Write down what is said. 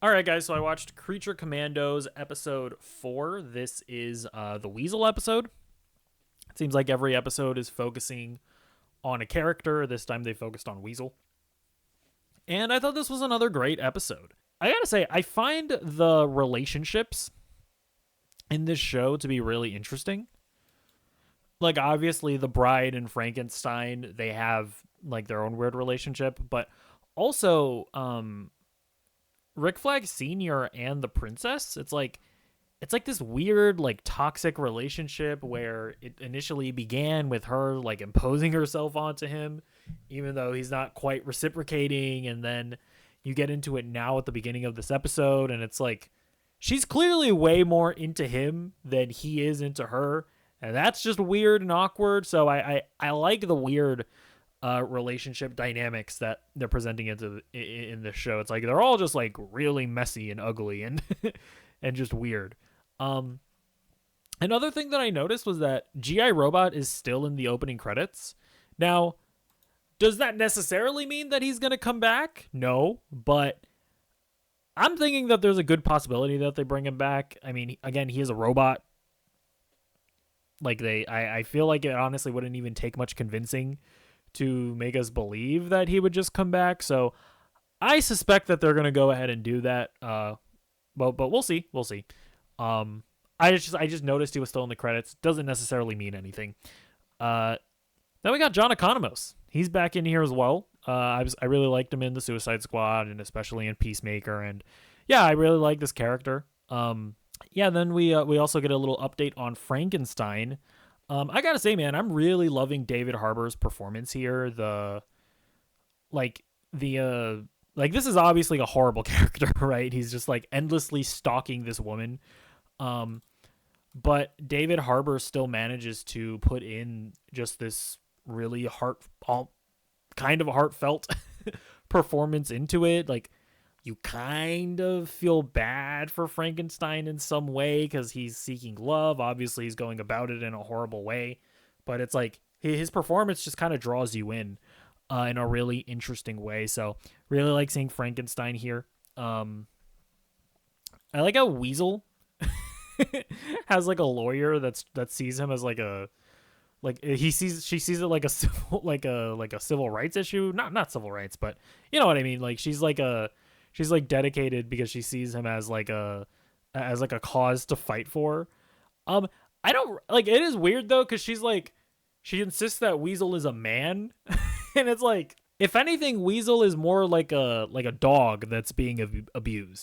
All right, guys. So I watched Creature Commandos episode 4. This is the Weasel episode. It seems like every episode is focusing on a character. This time they focused on Weasel. And I thought this was another great episode. I gotta say, I find the relationships in this show to be really interesting. Like, obviously, the bride and Frankenstein, they have, like, their own weird relationship. But also, Rick Flag Sr. and the princess, it's like this weird, like, toxic relationship where it initially began with her, like, imposing herself onto him, even though he's not quite reciprocating. And then you get into it now at the beginning of this episode, and it's like she's clearly way more into him than he is into her. And that's just weird and awkward. So I like the weird relationship dynamics that they're presenting in this show. It's like they're all just like really messy and ugly and and just weird. Another thing that I noticed was that GI Robot is still in the opening credits. Now, does that necessarily mean that he's going to come back? No, but I'm thinking that there's a good possibility that they bring him back. I mean, again, he is a robot. Like I feel like it honestly wouldn't even take much convincing to make us believe that he would just come back. So I suspect that they're gonna go ahead and do that. But we'll see. We'll see. I just noticed he was still in the credits. Doesn't necessarily mean anything. Then we got John Economos. He's back in here as well. I really liked him in the Suicide Squad and especially in Peacemaker. And yeah, I really like this character. Yeah, then we also get a little update on Frankenstein. I gotta say, man, I'm really loving David Harbour's performance here. Like this is obviously a horrible character, right? He's just like endlessly stalking this woman. But David Harbour still manages to put in just this really kind of heartfelt performance into it. Like, you kind of feel bad for Frankenstein in some way because he's seeking love. Obviously, he's going about it in a horrible way. But it's like his performance just kind of draws you in a really interesting way. So really like seeing Frankenstein here. I like how Weasel has like a lawyer that sees him as she sees it like a civil like a civil rights issue. Not civil rights, but you know what I mean. Like she's like dedicated because she sees him as like a cause to fight for. I don't like it is weird though because she insists that Weasel is a man, and it's like if anything, Weasel is more like a dog that's being abused.